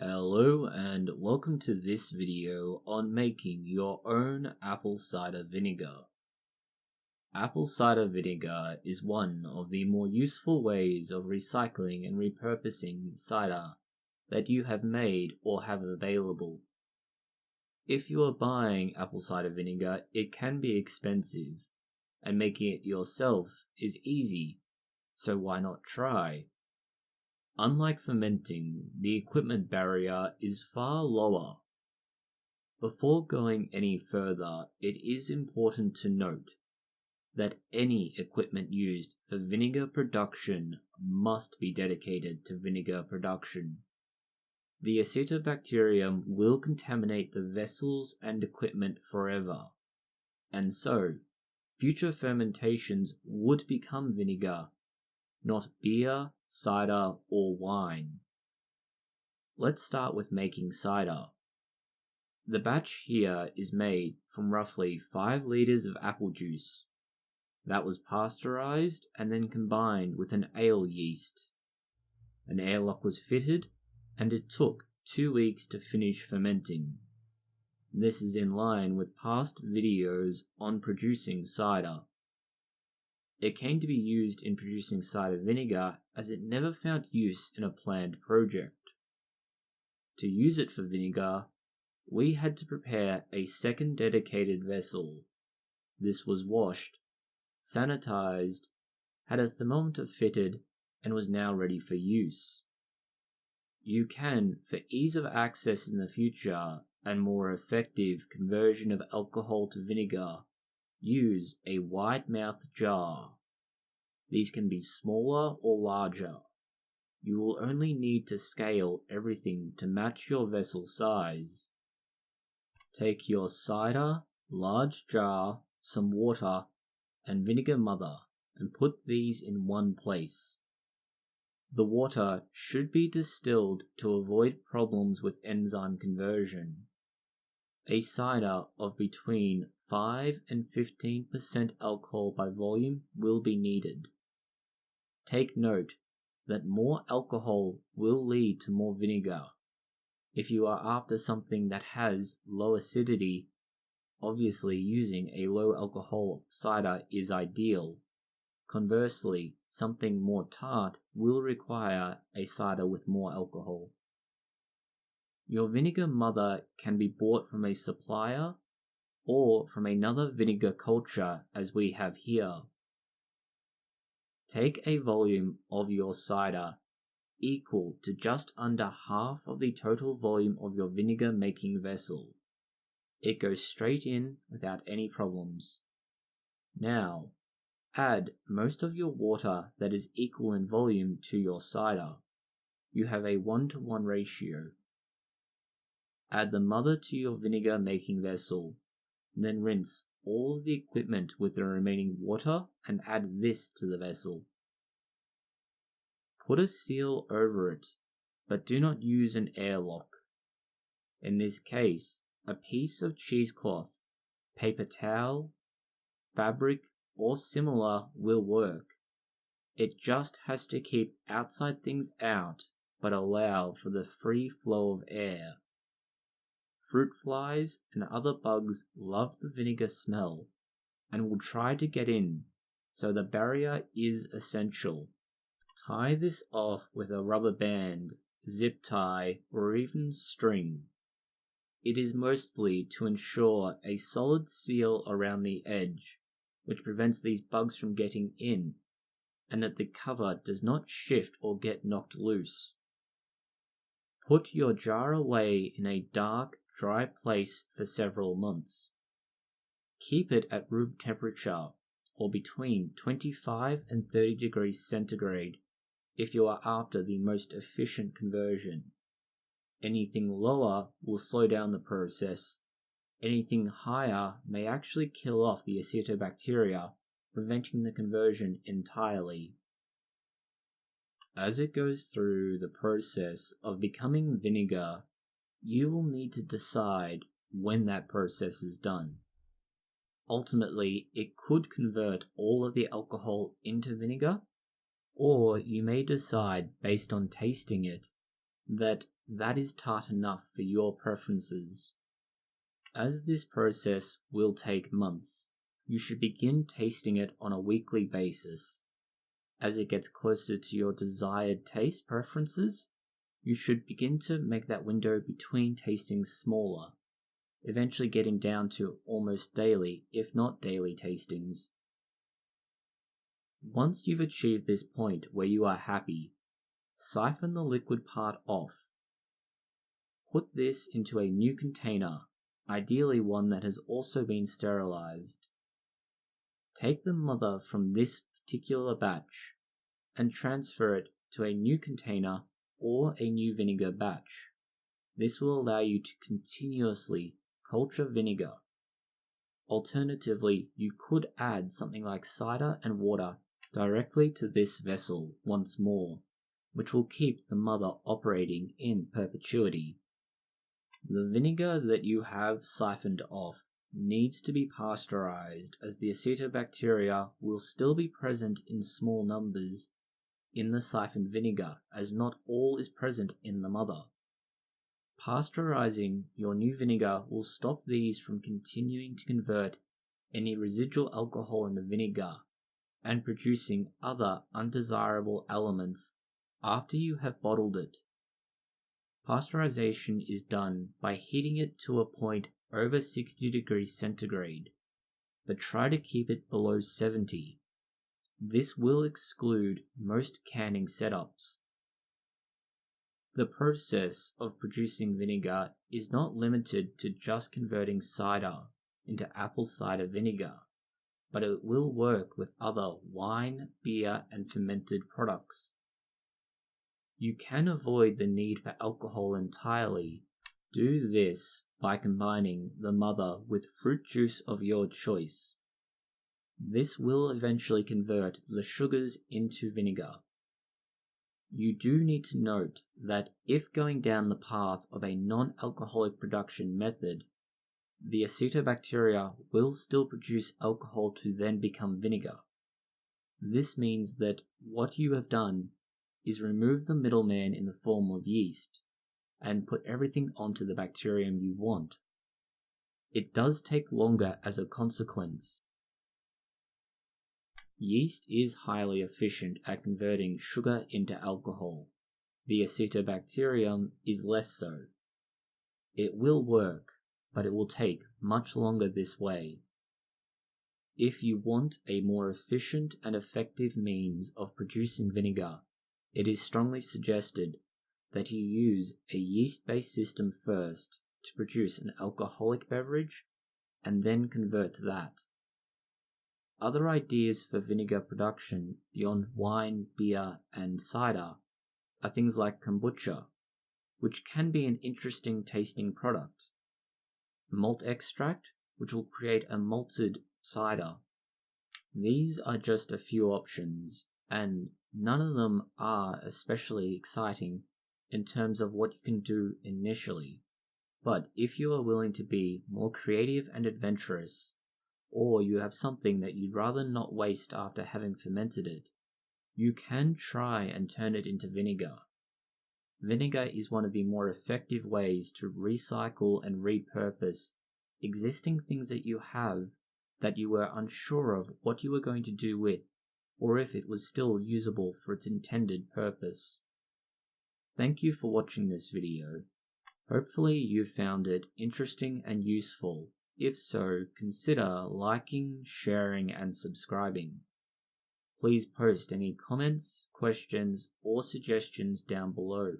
Hello and welcome to this video on making your own apple cider vinegar. Apple cider vinegar is one of the more useful ways of recycling and repurposing cider that you have made or have available. If you are buying apple cider vinegar, it can be expensive, and making it yourself is easy, so why not try? Unlike fermenting, the equipment barrier is far lower. Before going any further, it is important to note that any equipment used for vinegar production must be dedicated to vinegar production. The acetobacterium will contaminate the vessels and equipment forever, and so future fermentations would become vinegar, not beer, cider, or wine. Let's start with making cider. The batch here is made from roughly 5 liters of apple juice. That was pasteurized and then combined with an ale yeast. An airlock was fitted, and it took 2 weeks to finish fermenting. This is in line with past videos on producing cider. It came to be used in producing cider vinegar as it never found use in a planned project. To use it for vinegar, we had to prepare a second dedicated vessel. This was washed, sanitized, had a thermometer fitted, and was now ready for use. You can, for ease of access in the future and more effective conversion of alcohol to vinegar, use a wide-mouthed jar. These can be smaller or larger. You will only need to scale everything to match your vessel size. Take your cider, large jar, some water, and vinegar mother and put these in one place. The water should be distilled to avoid problems with enzyme conversion. A cider of between 5 and 15% alcohol by volume will be needed. Take note that more alcohol will lead to more vinegar. If you are after something that has low acidity, obviously using a low alcohol cider is ideal. Conversely, something more tart will require a cider with more alcohol. Your vinegar mother can be bought from a supplier or from another vinegar culture as we have here. Take a volume of your cider equal to just under half of the total volume of your vinegar making vessel. It goes straight in without any problems. Now, add most of your water that is equal in volume to your cider. You have a 1-to-1 ratio. Add the mother to your vinegar making vessel, then rinse all of the equipment with the remaining water and add this to the vessel. Put a seal over it, but do not use an airlock. In this case, a piece of cheesecloth, paper towel, fabric, or similar will work. It just has to keep outside things out, but allow for the free flow of air. Fruit flies and other bugs love the vinegar smell and will try to get in, so the barrier is essential. Tie this off with a rubber band, zip tie, or even string. It is mostly to ensure a solid seal around the edge, which prevents these bugs from getting in, and that the cover does not shift or get knocked loose. Put your jar away in a dark, dry place for several months. Keep it at room temperature, or between 25 and 30 degrees centigrade if you are after the most efficient conversion. Anything lower will slow down the process. Anything higher may actually kill off the acetobacteria, preventing the conversion entirely. As it goes through the process of becoming vinegar, you will need to decide when that process is done. Ultimately, it could convert all of the alcohol into vinegar, or you may decide, based on tasting it, that that is tart enough for your preferences. As this process will take months, you should begin tasting it on a weekly basis. As it gets closer to your desired taste preferences, you should begin to make that window between tastings smaller, eventually getting down to almost daily, if not daily tastings. Once you've achieved this point where you are happy, siphon the liquid part off. Put this into a new container, ideally one that has also been sterilized. Take the mother from this particular batch and transfer it to a new container or a new vinegar batch. This will allow you to continuously culture vinegar. Alternatively, you could add something like cider and water directly to this vessel once more, which will keep the mother operating in perpetuity. The vinegar that you have siphoned off needs to be pasteurized, as the acetobacteria will still be present in small numbers in the siphoned vinegar, as not all is present in the mother. Pasteurizing your new vinegar will stop these from continuing to convert any residual alcohol in the vinegar and producing other undesirable elements after you have bottled it. Pasteurization is done by heating it to a point over 60 degrees centigrade, but try to keep it below 70. This will exclude most canning setups. The process of producing vinegar is not limited to just converting cider into apple cider vinegar, but it will work with other wine, beer, and fermented products. You can avoid the need for alcohol entirely. Do this by combining the mother with fruit juice of your choice. This will eventually convert the sugars into vinegar. You do need to note that if going down the path of a non-alcoholic production method, the acetobacteria will still produce alcohol to then become vinegar. This means that what you have done is remove the middleman in the form of yeast and put everything onto the bacterium you want. It does take longer as a consequence. Yeast is highly efficient at converting sugar into alcohol. The acetobacterium is less so. It will work, but it will take much longer this way. If you want a more efficient and effective means of producing vinegar, it is strongly suggested that you use a yeast-based system first to produce an alcoholic beverage and then convert to that. Other ideas for vinegar production beyond wine, beer, and cider are things like kombucha, which can be an interesting tasting product, malt extract, which will create a malted cider. These are just a few options, and none of them are especially exciting in terms of what you can do initially. But if you are willing to be more creative and adventurous, or you have something that you'd rather not waste after having fermented it, you can try and turn it into vinegar. Vinegar is one of the more effective ways to recycle and repurpose existing things that you have that you were unsure of what you were going to do with, or if it was still usable for its intended purpose. Thank you for watching this video. Hopefully you found it interesting and useful. If so, consider liking, sharing, and subscribing. Please post any comments, questions, or suggestions down below.